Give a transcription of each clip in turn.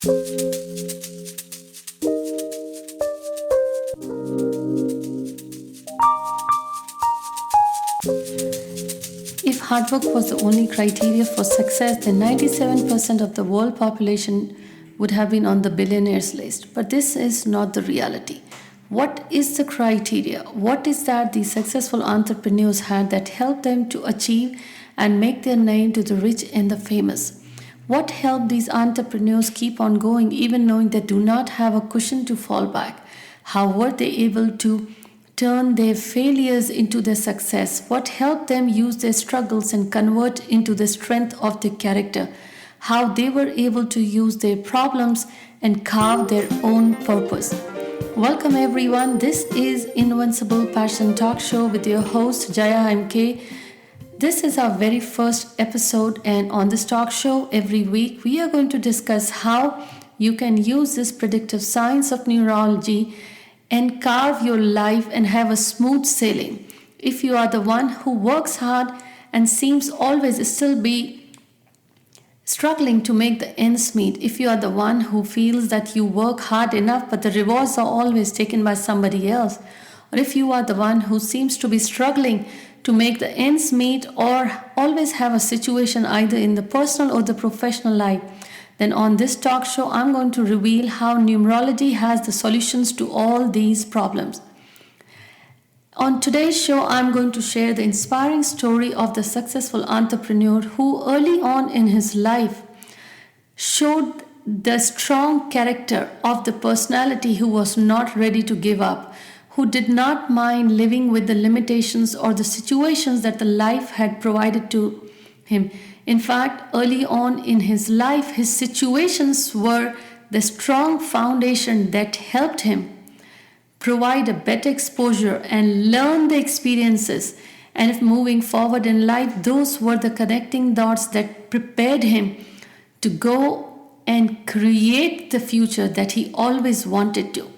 If hard work was the only criteria for success, then 97% of the world population would have been on the billionaires list. But this is not the reality. What is the criteria? What is that these successful entrepreneurs had that helped them to achieve and make their name to the rich and the famous? What helped these entrepreneurs keep on going even knowing they do not have a cushion to fall back? How were they able to turn their failures into their success? What helped them use their struggles and convert into the strength of their character? How they were able to use their problems and carve their own purpose. Welcome everyone. This is Invincible Passion Talk Show with your host Jaya MK. This is our very first episode, and on this talk show every week we are going to discuss how you can use this predictive science of numerology and carve your life and have a smooth sailing. If you are the one who works hard and seems always still be struggling to make the ends meet, if you are the one who feels that you work hard enough but the rewards are always taken by somebody else, or if you are the one who seems to be struggling to make the ends meet or always have a situation either in the personal or the professional life, then on this talk show, I'm going to reveal how numerology has the solutions to all these problems. On today's show, I'm going to share the inspiring story of the successful entrepreneur who early on in his life showed the strong character of the personality who was not ready to give up, who did not mind living with the limitations or the situations that the life had provided to him. In fact, early on in his life, his situations were the strong foundation that helped him provide a better exposure and learn the experiences. And if moving forward in life, those were the connecting dots that prepared him to go and create the future that he always wanted to.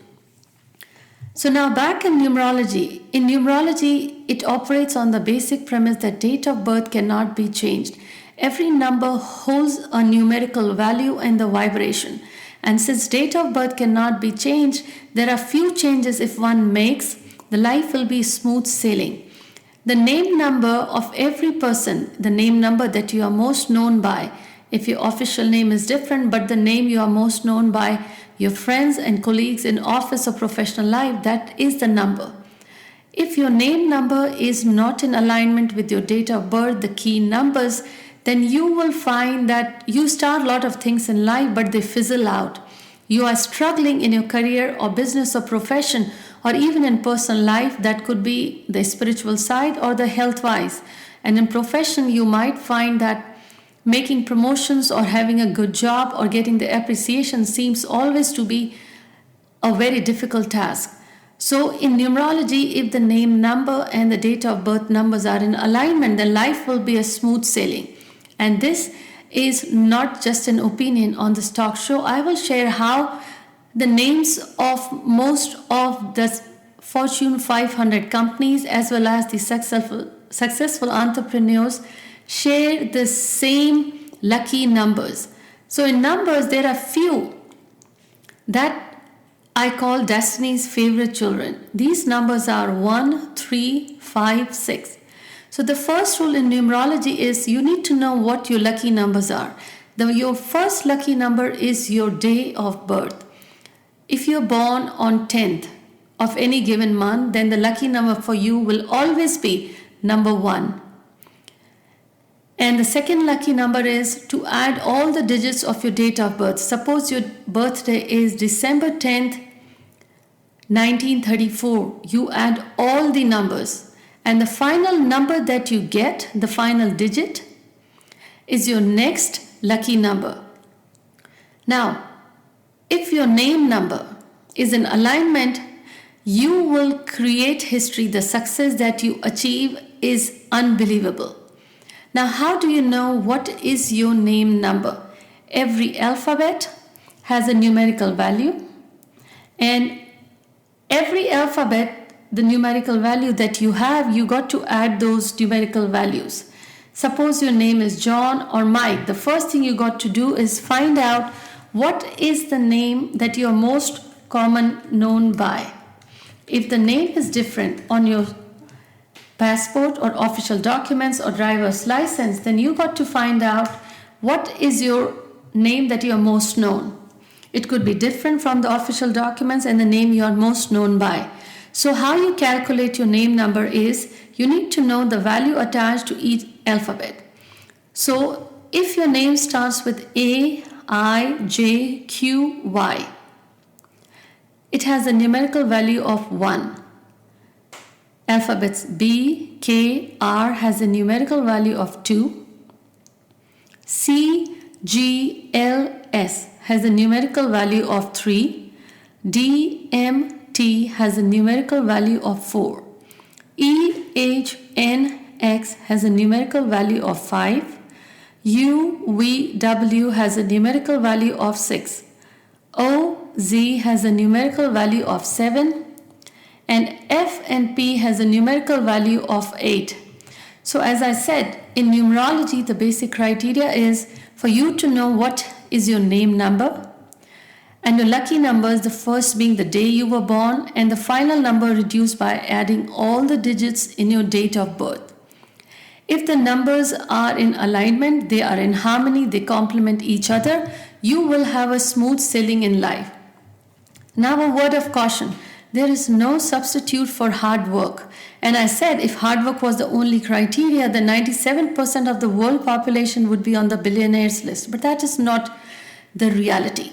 So now back in numerology. In numerology, it operates on the basic premise that date of birth cannot be changed. Every number holds a numerical value and the vibration. And since date of birth cannot be changed, there are few changes if one makes, the life will be smooth sailing. The name number of every person, the name number that you are most known by, if your official name is different, but the name you are most known by your friends and colleagues in office or professional life, that is the number. If your name number is not in alignment with your date of birth, the key numbers, then you will find that you start a lot of things in life, but they fizzle out. You are struggling in your career or business or profession, or even in personal life. That could be the spiritual side or the health wise. And in profession, you might find that making promotions or having a good job or getting the appreciation seems always to be a very difficult task. So in numerology, if the name number and the date of birth numbers are in alignment, then life will be a smooth sailing. And this is not just an opinion on this talk show. I will share how the names of most of the Fortune 500 companies as well as the successful entrepreneurs share the same lucky numbers. So in numbers, there are few that I call destiny's favorite children. These numbers are 1, 3, 5, 6. So the first rule in numerology is you need to know what your lucky numbers are. Your first lucky number is your day of birth. If you're born on 10th of any given month, then the lucky number for you will always be number 1. And the second lucky number is to add all the digits of your date of birth. Suppose your birthday is December 10th, 1934. You add all the numbers. And the final number that you get, the final digit, is your next lucky number. Now, if your name number is in alignment, you will create history. The success that you achieve is unbelievable. Now, how do you know what is your name number? Every alphabet has a numerical value, and every alphabet, the numerical value that you have, you got to add those numerical values. Suppose your name is John or Mike. The first thing you got to do is find out What is the name that you are most common known by? If the name is different on your passport or official documents or driver's license, then you got to find out what is your name that you are most known. It could be different from the official documents and the name you are most known by. So how you calculate your name number is you need to know the value attached to each alphabet. So if your name starts with A, I, J, Q, Y, it has a numerical value of 1. Alphabets B, K, R has a numerical value of 2. C, G, L, S has a numerical value of 3. D, M, T has a numerical value of 4. E, H, N, X has a numerical value of 5. U, V, W has a numerical value of 6. O, Z has a numerical value of 7. And F and P has a numerical value of 8. So as I said, in numerology, the basic criteria is for you to know what is your name number, and your lucky numbers, the first being the day you were born, and the final number reduced by adding all the digits in your date of birth. If the numbers are in alignment, they are in harmony, they complement each other, you will have a smooth sailing in life. Now a word of caution. There is no substitute for hard work. And I said if hard work was the only criteria, then 97% of the world population would be on the billionaires list. But that is not the reality.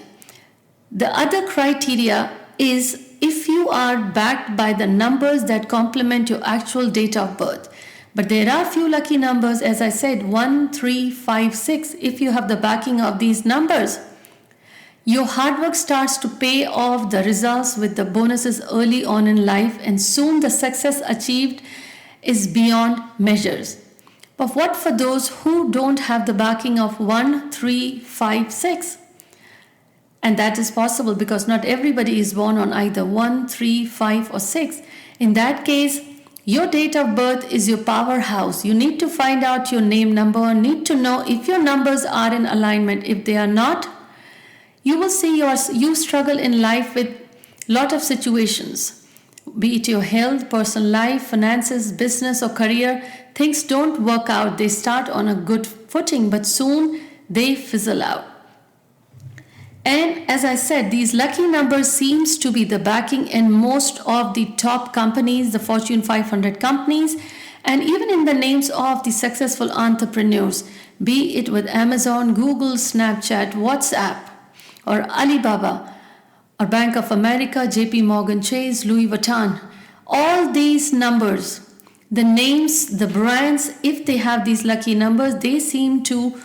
The other criteria is if you are backed by the numbers that complement your actual date of birth. But there are few lucky numbers, as I said, 1, 3, 5, 6. If you have the backing of these numbers, your hard work starts to pay off the results with the bonuses early on in life, and soon the success achieved is beyond measures. But what for those who don't have the backing of 1, 3, 5, 6? And that is possible because not everybody is born on either 1, 3, 5 or 6. In that case, your date of birth is your powerhouse. You need to find out your name number, need to know if your numbers are in alignment. If they are not, you will see you struggle in life with lot of situations, be it your health, personal life, finances, business or career. Things don't work out. They start on a good footing, but soon they fizzle out. And as I said, these lucky numbers seems to be the backing in most of the top companies, the Fortune 500 companies, and even in the names of the successful entrepreneurs, be it with Amazon, Google, Snapchat, WhatsApp, or Alibaba, or Bank of America, JP Morgan Chase, Louis Vuitton. All these numbers, the names, the brands, if they have these lucky numbers, they seem to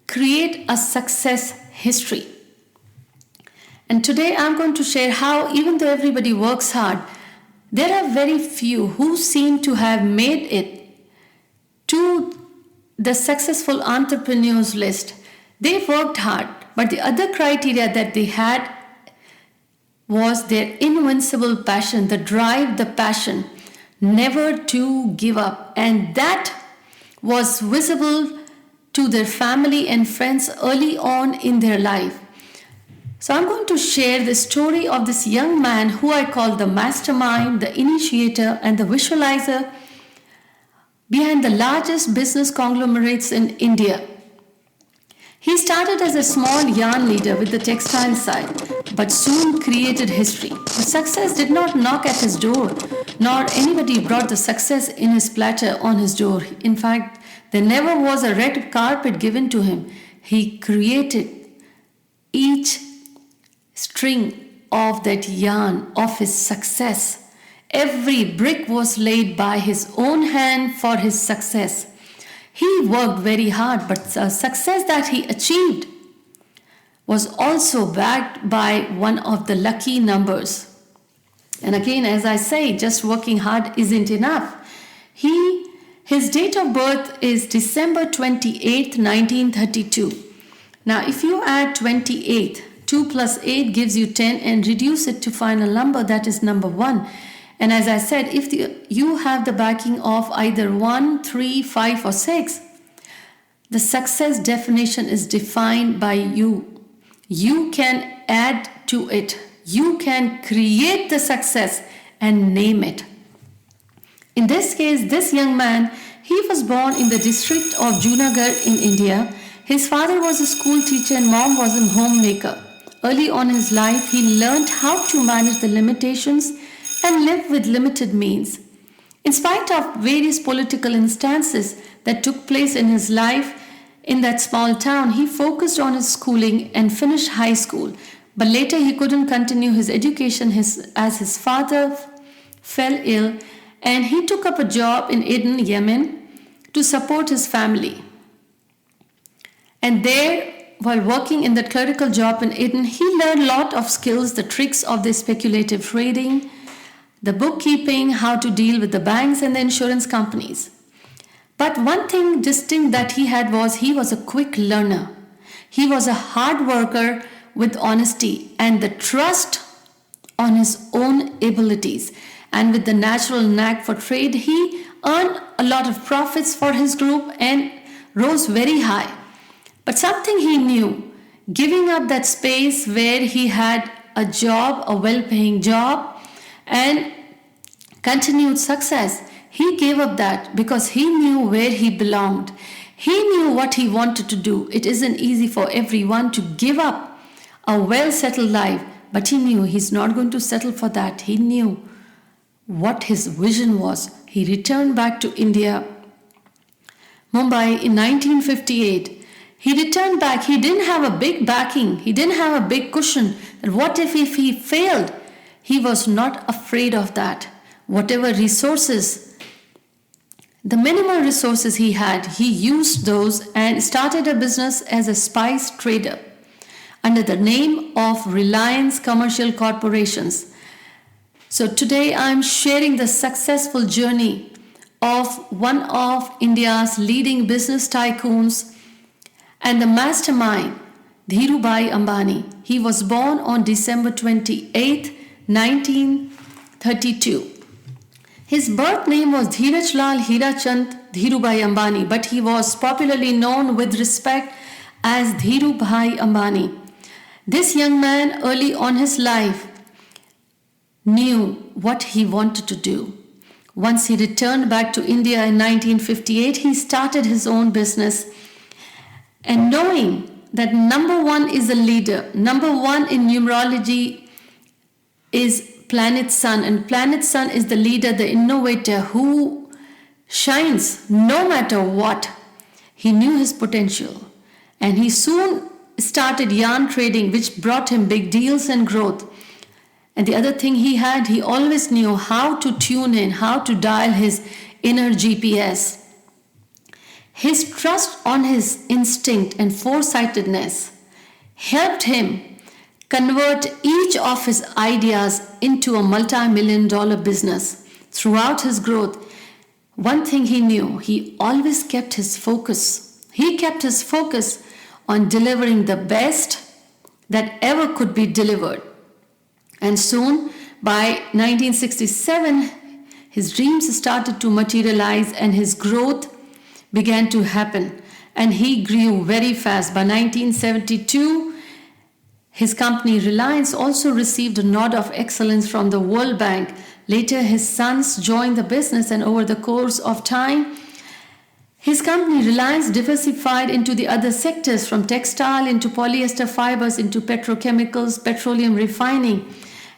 create a success history. And today I'm going to share how, even though everybody works hard, there are very few who seem to have made it to the successful entrepreneurs list. They worked hard, but the other criteria that they had was their invincible passion, the drive, the passion, never to give up. And that was visible to their family and friends early on in their life. So I'm going to share the story of this young man who I call the mastermind, the initiator, and the visualizer behind the largest business conglomerates in India. He started as a small yarn leader with the textile side, but soon created history. The success did not knock at his door, nor anybody brought the success in his platter on his door. In fact, there never was a red carpet given to him. He created each string of that yarn of his success. Every brick was laid by his own hand for his success. He worked very hard, but the success that he achieved was also backed by one of the lucky numbers. And again, as I say, just working hard isn't enough. His date of birth is December 28th, 1932. Now, if you add 28, 2 plus 8 gives you 10 and reduce it to final number, that is number 1. And as I said, if you have the backing of either 1, 3, 5 or 6, the success definition is defined by you. You can add to it. You can create the success and name it. In this case, this young man, he was born in the district of Junagadh in India. His father was a school teacher and mom was a homemaker. Early on in his life, he learned how to manage the limitations and live with limited means. In spite of various political instances that took place in his life in that small town, he focused on his schooling and finished high school. But later he couldn't continue his education as his father fell ill and he took up a job in Aden, Yemen to support his family. And there, while working in that clerical job in Aden, he learned a lot of skills, the tricks of the speculative trading, the bookkeeping, how to deal with the banks and the insurance companies. But one thing distinct that he had was he was a quick learner. He was a hard worker with honesty and the trust on his own abilities. And with the natural knack for trade, he earned a lot of profits for his group and rose very high. But something he knew, giving up that space where he had a job, a well-paying job, and continued success, he gave up that because he knew where he belonged. He knew what he wanted to do. It isn't easy for everyone to give up a well-settled life, but he knew he's not going to settle for that. He knew what his vision was. He returned back to India, Mumbai in 1958. He returned back. He didn't have a big backing. He didn't have a big cushion. And what if he failed? He was not afraid of that. Whatever resources, the minimal resources he had, he used those and started a business as a spice trader under the name of Reliance Commercial Corporations. So today I'm sharing the successful journey of one of India's leading business tycoons and the mastermind, Dhirubhai Ambani. He was born on December 28, 1932. His birth name was Dheerajlal Hirachand Dhirubhai Ambani, but he was popularly known with respect as Dhirubhai Ambani. This young man early on his life knew what he wanted to do. Once he returned back to India in 1958, he started his own business. And knowing that number one is a leader, number one in numerology is Planet Sun, and Planet Sun is the leader, the innovator who shines no matter what. He knew his potential and he soon started yarn trading, which brought him big deals and growth. And the other thing he always knew how to tune in, how to dial his inner GPS. His trust on his instinct and foresightedness helped him convert each of his ideas into a multi-million-dollar business. Throughout his growth, one thing he knew, he always kept his focus. He kept his focus on delivering the best that ever could be delivered. And soon, by 1967, his dreams started to materialize and his growth began to happen. And he grew very fast. By 1972, his company Reliance also received a nod of excellence from the World Bank. Later, his sons joined the business, and over the course of time, his company Reliance diversified into the other sectors, from textile into polyester fibers, into petrochemicals, petroleum refining,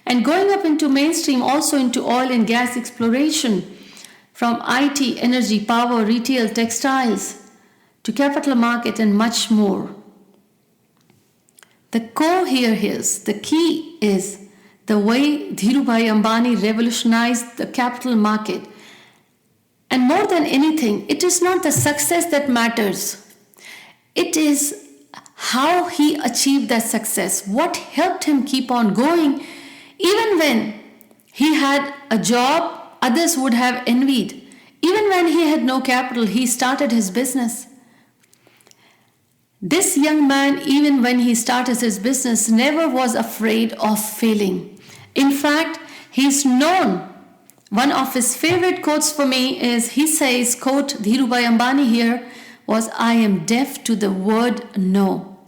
and going up into mainstream, also into oil and gas exploration, from IT, energy, power, retail, textiles, to capital market, and much more. The core here is, the key is the way Dhirubhai Ambani revolutionized the capital market. And more than anything, it is not the success that matters. It is how he achieved that success, what helped him keep on going. Even when he had a job, others would have envied. Even when he had no capital, he started his business. This young man, even when he started his business, never was afraid of failing. In fact, he's known. One of his favorite quotes for me is, he says, quote, Dhirubhai Ambani here was, "I am deaf to the word no."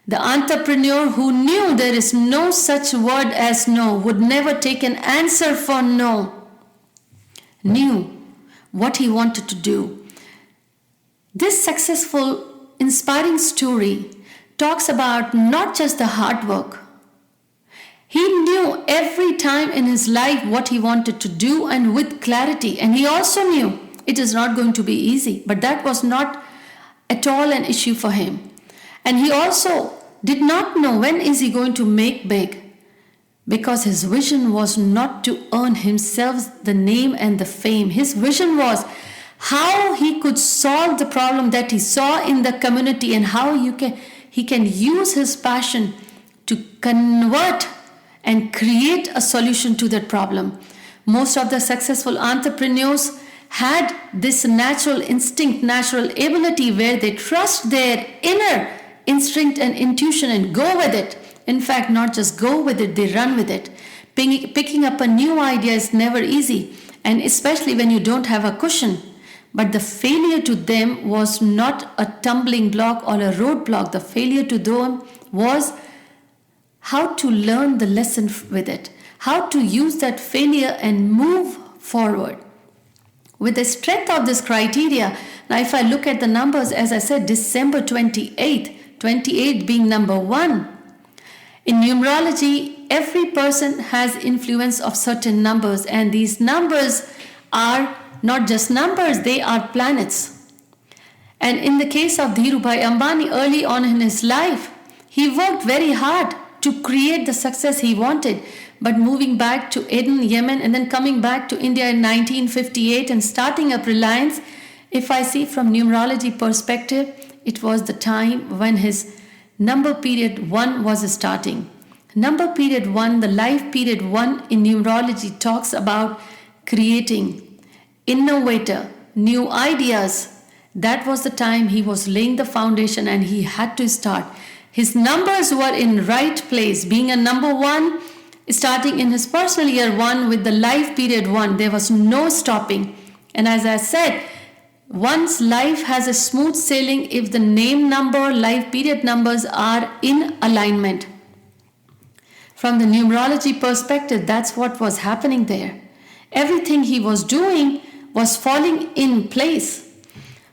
The entrepreneur who knew there is no such word as no, would never take an answer for no, knew what he wanted to do. This successful, inspiring story talks about not just the hard work. He knew every time in his life what he wanted to do and with clarity. And he also knew it is not going to be easy, but that was not at all an issue for him. And he also did not know when is he going to make big, because his vision was not to earn himself the name and the fame. His vision was how he could solve the problem that he saw in the community, and how he can use his passion to convert and create a solution to that problem. Most of the successful entrepreneurs had this natural instinct, natural ability, where they trust their inner instinct and intuition and go with it. In fact, not just go with it, they run with it. Picking up a new idea is never easy, and especially when you don't have a cushion. But the failure to them was not a tumbling block or a roadblock. The failure to them was how to learn the lesson with it, how to use that failure and move forward. With the strength of this criteria, now if I look at the numbers, as I said, December 28 being number 1. In numerology, every person has influence of certain numbers, and these numbers are not just numbers, they are planets. And in the case of Dhirubhai Ambani, early on in his life, he worked very hard to create the success he wanted. But moving back to Aden, Yemen, and then coming back to India in 1958 and starting up Reliance, if I see from numerology perspective, it was the time when his number period 1 was starting. Number period 1, the life period 1 in numerology talks about creating, innovator, new ideas. That was the time he was laying the foundation and he had to start. His numbers were in right place, being a number 1, starting in his personal year 1 with the life period 1. There was no stopping. And as I said, one's life has a smooth sailing if the name number, life period numbers are in alignment. From the numerology perspective, that's what was happening there. Everything he was doing was falling in place.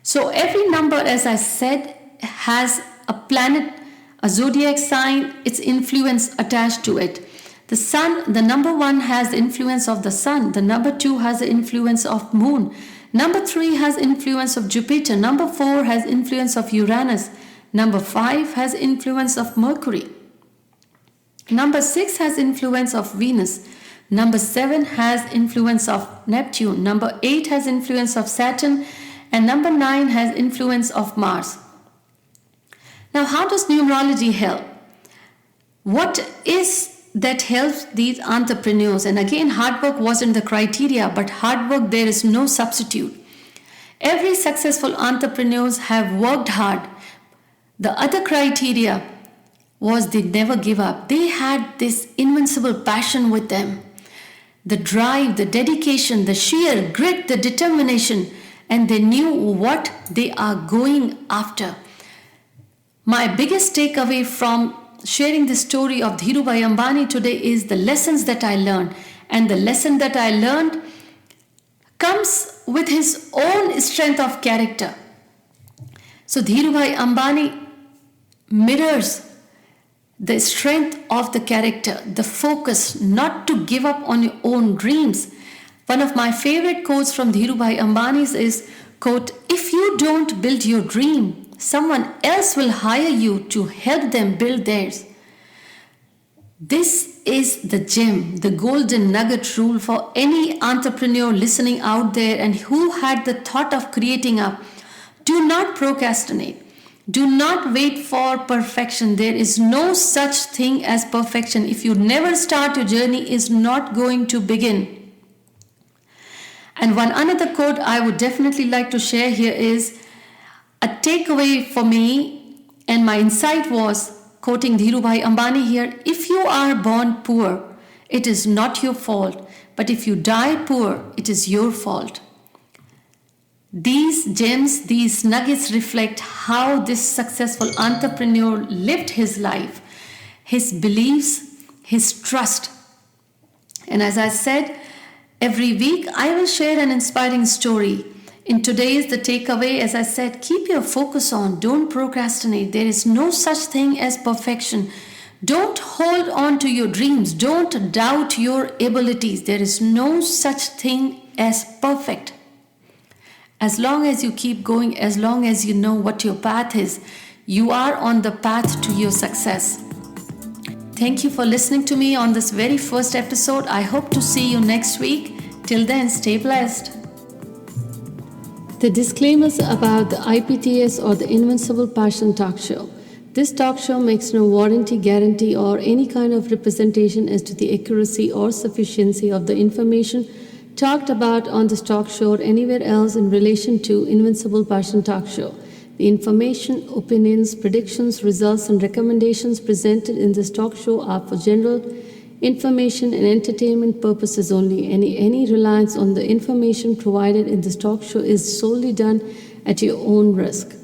So every number, as I said, has a planet, a zodiac sign, its influence attached to it. The sun, the number 1 has the influence of the sun. The number 2 has the influence of moon. Number 3 has influence of Jupiter. Number 4 has influence of Uranus. Number 5 has influence of Mercury. Number 6 has influence of Venus. Number 7 has influence of Neptune. Number 8 has influence of Saturn. And number 9 has influence of Mars. Now, how does numerology help? What is that helps these entrepreneurs? And again, hard work wasn't the criteria, but hard work, there is no substitute. Every successful entrepreneurs have worked hard. The other criteria was they never give up. They had this invincible passion with them. The drive, the dedication, the sheer grit, the determination, and they knew what they are going after. My biggest takeaway from sharing the story of Dhirubhai Ambani today is the lessons that I learned. And the lesson that I learned comes with his own strength of character. So Dhirubhai Ambani mirrors the strength of the character, the focus not to give up on your own dreams. One of my favorite quotes from Dhirubhai Ambani's is, quote, "If you don't build your dream, someone else will hire you to help them build theirs." This is the gem, the golden nugget rule for any entrepreneur listening out there and who had the thought of creating up. Do not procrastinate. Do not wait for perfection. There is no such thing as perfection. If you never start, your journey is not going to begin. And one another quote I would definitely like to share here is, a takeaway for me and my insight was, quoting Dhirubhai Ambani here, "If you are born poor, it is not your fault. But if you die poor, it is your fault." These gems, these nuggets reflect how this successful entrepreneur lived his life, his beliefs, his trust. And as I said, every week I will share an inspiring story. In today's the takeaway, as I said, keep your focus on, don't procrastinate. There is no such thing as perfection. Don't hold on to your dreams. Don't doubt your abilities. There is no such thing as perfect. As long as you keep going, as long as you know what your path is, you are on the path to your success. Thank you for listening to me on this very first episode. I hope to see you next week. Till then, stay blessed. The disclaimers about the IPTS or the Invincible Passion Talk Show. This talk show makes no warranty, guarantee, or any kind of representation as to the accuracy or sufficiency of the information talked about on this talk show or anywhere else in relation to Invincible Passion Talk Show. The information, opinions, predictions, results, and recommendations presented in this talk show are for general information and entertainment purposes only. Any reliance on the information provided in this talk show is solely done at your own risk.